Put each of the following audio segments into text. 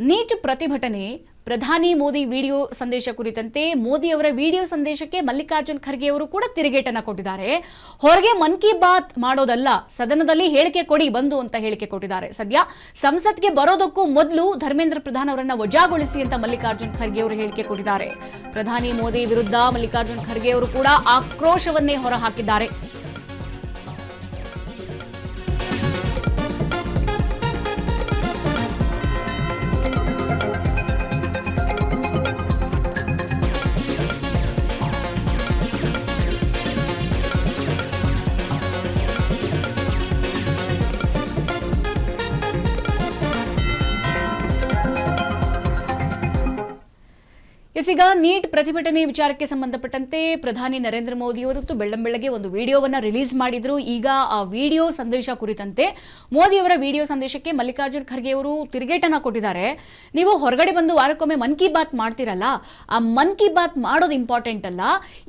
Neat ಪ್ರತಿಭಟನೆ ಪ್ರಧಾನಿ Modi video ಸಂದೇಶ ಕುರಿತಂತೆ ಮೋದಿ ಅವರ ವಿಡಿಯೋ ಸಂದೇಶಕ್ಕೆ ಮಲ್ಲಿಕಾರ್ಜುನ್ ಖರ್ಗೆ ಅವರು ಕೂಡ ತಿರುಗೇಟನ್ನ ಕೊಟ್ಟಿದ್ದಾರೆ. ಹೊರಗೆ ಮನ್ ಕಿ ಬಾತ್ ಮಾಡೋದಲ್ಲ, ಸದನದಲ್ಲಿ ಹೇಳಿಕೆ ಕೊಡಿ ಬಂದು ಅಂತ ಹೇಳಿಕೆ ಕೊಟ್ಟಿದ್ದಾರೆ. ಸದ್ಯ ಸಂಸತ್ಗೆ ಬರೋದಕ್ಕೂ ಮೊದಲು ಧರ್ಮೇಂದ್ರ ಪ್ರಧಾನ್ ಅವರನ್ನ ವಜಾಗೊಳಿಸಿ ಅಂತ ಮಲ್ಲಿಕಾರ್ಜುನ್ ಖರ್ಗೆ ಅವರು ಹೇಳಿಕೆ ಕೊಟ್ಟಿದ್ದಾರೆ. ಪ್ರಧಾನಿ ಮೋದಿ ವಿರುದ್ಧ ಮಲ್ಲಿಕಾರ್ಜುನ್ ಖರ್ಗೆ ಅವರು ಕೂಡ ಆಕ್ರೋಶವನ್ನೇ ಹೊರಹಾಕಿದ್ದಾರೆ. ಈಗ ನೀಟ್ ಪ್ರತಿಭಟನೆ ವಿಚಾರಕ್ಕೆ ಸಂಬಂಧಪಟ್ಟಂತೆ ಪ್ರಧಾನಿ ನರೇಂದ್ರ ಮೋದಿ ಅವರು ಬೆಳ್ಳಂಬೆಳಗ್ಗೆ ಒಂದು ವಿಡಿಯೋವನ್ನ ರಿಲೀಸ್ ಮಾಡಿದ್ರು. ಈಗ ಆ ವಿಡಿಯೋ ಸಂದೇಶ ಕುರಿತಂತೆ ಮೋದಿ ಅವರ ವಿಡಿಯೋ ಸಂದೇಶಕ್ಕೆ ಮಲ್ಲಿಕಾರ್ಜುನ್ ಖರ್ಗೆ ಅವರು ತಿರುಗೇಟನ್ನ ಕೊಟ್ಟಿದ್ದಾರೆ. ನೀವು ಹೊರಗಡೆ ಬಂದು ವಾರಕ್ಕೊಮ್ಮೆ ಮನ್ ಕಿ ಬಾತ್ ಮಾಡ್ತಿರಲ್ಲ, ಆ ಮನ್ ಕಿ ಬಾತ್ ಮಾಡೋದು ಇಂಪಾರ್ಟೆಂಟ್ ಅಲ್ಲ.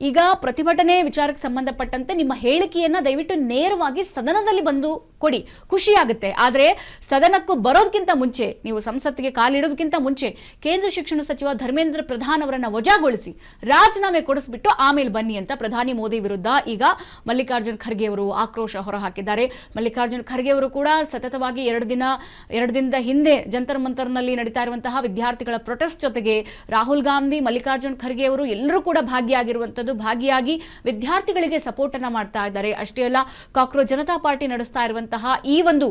ಈಗ ಪ್ರತಿಭಟನೆ ವಿಚಾರಕ್ಕೆ ಸಂಬಂಧಪಟ್ಟಂತೆ ನಿಮ್ಮ ಹೇಳಿಕೆಯನ್ನ ದಯವಿಟ್ಟು ನೇರವಾಗಿ ಸದನದಲ್ಲಿ ಬಂದು ಕೊಡಿ, ಖುಷಿ ಆಗುತ್ತೆ. ಆದ್ರೆ ಸದನಕ್ಕೂ ಬರೋದಕ್ಕಿಂತ ಮುಂಚೆ, ನೀವು ಸಂಸತ್ತಿಗೆ ಕಾಲಿಡೋದಕ್ಕಿಂತ ಮುಂಚೆ ಕೇಂದ್ರ ಶಿಕ್ಷಣ ಸಚಿವ ಧರ್ಮೇಂದ್ರ ಪ್ರಧಾನ್ ಅವರನ್ನ ವಜಾಗೊಳಿಸಿ ರಾಜೀನಾಮೆ ಕೊಡಿಸ್ಬಿಟ್ಟು ಆಮೇಲೆ ಬನ್ನಿ ಅಂತ ಪ್ರಧಾನಿ ಮೋದಿ ವಿರುದ್ಧ ಈಗ ಮಲ್ಲಿಕಾರ್ಜುನ್ ಖರ್ಗೆ ಅವರು ಆಕ್ರೋಶ ಹೊರಹಾಕಿದ್ದಾರೆ. ಮಲ್ಲಿಕಾರ್ಜುನ್ ಖರ್ಗೆ ಅವರು ಕೂಡ ಸತತವಾಗಿ ಎರಡು ದಿನದ ಹಿಂದೆ ಜಂತರ್ ಮಂತರ್ನಲ್ಲಿ ನಡೀತಾ ಇರುವಂತಹ ವಿದ್ಯಾರ್ಥಿಗಳ ಪ್ರೊಟೆಸ್ಟ್ ಜೊತೆಗೆ ರಾಹುಲ್ ಗಾಂಧಿ, ಮಲ್ಲಿಕಾರ್ಜುನ್ ಖರ್ಗೆ ಅವರು ಎಲ್ಲರೂ ಕೂಡ ಭಾಗಿಯಾಗಿ ವಿದ್ಯಾರ್ಥಿಗಳಿಗೆ ಸಪೋರ್ಟ್ ಅನ್ನ ಮಾಡ್ತಾ ಇದ್ದಾರೆ. ಅಷ್ಟೇ ಅಲ್ಲ, ಕಾಕ್ರೋಚ್ ಜನತಾ ಪಾರ್ಟಿ ನಡೆಸ್ತಾ ಇರುವಂತಹ ಈ ಒಂದು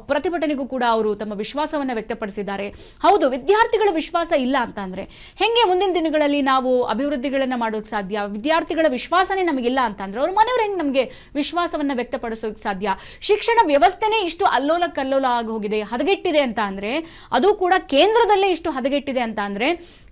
ಪ್ರತಿಭಟನೆಗೂ ಕೂಡ ಅವರು ತಮ್ಮ ವಿಶ್ವಾಸವನ್ನ ವ್ಯಕ್ತಪಡಿಸಿದ್ದಾರೆ. ಹೌದು, ವಿದ್ಯಾರ್ಥಿಗಳ ವಿಶ್ವಾಸ ಇಲ್ಲ ಅಂತ ಅಂದ್ರೆ ಹೆಂಗೆ ಮುಂದಿನ ದಿನಗಳಲ್ಲಿ ನಾವು ಅಭಿವೃದ್ಧಿಗಳನ್ನ ಮಾಡೋಕೆ ಸಾಧ್ಯ? ವಿದ್ಯಾರ್ಥಿಗಳ ವಿಶ್ವಾಸನೇ ನಮಗಿಲ್ಲ ಅಂತಂದ್ರೆ ಅವ್ರ ಮನೆಯವ್ರು ಹೆಂಗೆ ನಮಗೆ ವಿಶ್ವಾಸವನ್ನ ವ್ಯಕ್ತಪಡಿಸೋಕೆ ಸಾಧ್ಯ? ಶಿಕ್ಷಣ ವ್ಯವಸ್ಥೆನೇ ಇಷ್ಟು ಅಲ್ಲೋಲ ಕಲ್ಲೋಲ ಆಗಿ ಹೋಗಿದೆ, ಹದಗೆಟ್ಟಿದೆ ಅಂತ ಅಂದ್ರೆ, ಅದು ಕೂಡ ಕೇಂದ್ರದಲ್ಲೇ ಇಷ್ಟು ಹದಗೆಟ್ಟಿದೆ ಅಂತ ಅಂದ್ರೆ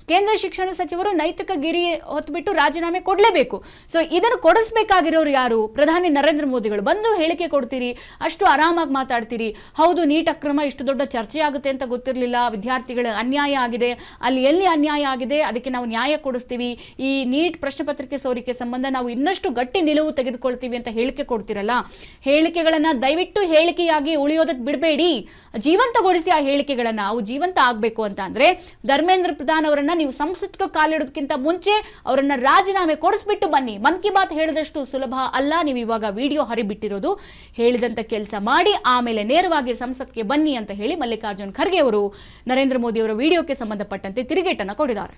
ಕೇಂದ್ರ ಶಿಕ್ಷಣ ಸಚಿವರು ನೈತಿಕ ಗಿರಿ ಹೊತ್ತುಬಿಟ್ಟು ರಾಜೀನಾಮೆ ಕೊಡಲೇಬೇಕು. ಸೊ ಇದನ್ನು ಕೊಡಿಸ್ಬೇಕಾಗಿರೋರು ಯಾರು? ಪ್ರಧಾನಿ ನರೇಂದ್ರ ಮೋದಿಗಳು. ಬಂದು ಹೇಳಿಕೆ ಕೊಡ್ತೀರಿ, ಅಷ್ಟು ಆರಾಮಾಗಿ ಮಾತಾಡ್ತೀರಿ. ಹೌದು, ನೀಟ್ ಅಕ್ರಮ ಇಷ್ಟು ದೊಡ್ಡ ಚರ್ಚೆ ಆಗುತ್ತೆ ಅಂತ ಗೊತ್ತಿರಲಿಲ್ಲ, ವಿದ್ಯಾರ್ಥಿಗಳ ಅನ್ಯಾಯ ಆಗಿದೆ, ಅಲ್ಲಿ ಎಲ್ಲಿ ಅನ್ಯಾಯ ಆಗಿದೆ ಅದಕ್ಕೆ ನಾವು ನ್ಯಾಯ ಕೊಡಿಸ್ತೀವಿ, ಈ ನೀಟ್ ಪ್ರಶ್ನೆ ಪತ್ರಿಕೆ ಸೋರಿಕೆ ಸಂಬಂಧ ನಾವು ಇನ್ನಷ್ಟು ಗಟ್ಟಿ ನಿಲುವು ತೆಗೆದುಕೊಳ್ತೀವಿ ಅಂತ ಹೇಳಿಕೆ ಕೊಡ್ತಿರಲ್ಲ, ಹೇಳಿಕೆಗಳನ್ನ ದಯವಿಟ್ಟು ಹೇಳಿಕೆಯಾಗಿ ಉಳಿಯೋದಕ್ಕೆ ಬಿಡಬೇಡಿ, ಜೀವಂತಗೊಳಿಸಿ ಆ ಹೇಳಿಕೆಗಳನ್ನ. ಅವು ಜೀವಂತ ಆಗ್ಬೇಕು ಅಂತ ಅಂದ್ರೆ ಧರ್ಮೇಂದ್ರ ಪ್ರಧಾನ್ ಅವರನ್ನ ನೀವು ಸಂಸತ್ಗೆ ಕಾಲಿಡೋದಕ್ಕಿಂತ ಮುಂಚೆ ಅವರನ್ನ ರಾಜೀನಾಮೆ ಕೊಡಿಸ್ಬಿಟ್ಟು ಬನ್ನಿ. ಮನ್ ಕಿ ಬಾತ್ ಹೇಳಿದಷ್ಟು ಸುಲಭ ಅಲ್ಲ. ನೀವು ಇವಾಗ ವಿಡಿಯೋ ಹರಿಬಿಟ್ಟಿರೋದು, ಹೇಳಿದಂತ ಕೆಲಸ ಮಾಡಿ ಆಮೇಲೆ ನೇರವಾಗಿ ಸಂಸತ್ಗೆ ಬನ್ನಿ ಅಂತ ಹೇಳಿ ಮಲ್ಲಿಕಾರ್ಜುನ್ ಖರ್ಗೆ ಅವರು ನರೇಂದ್ರ ಮೋದಿ ಅವರ ವಿಡಿಯೋಕ್ಕೆ ಸಂಬಂಧಪಟ್ಟಂತೆ ತಿರುಗೇಟನ್ನ ಕೊಟ್ಟಿದ್ದಾರೆ.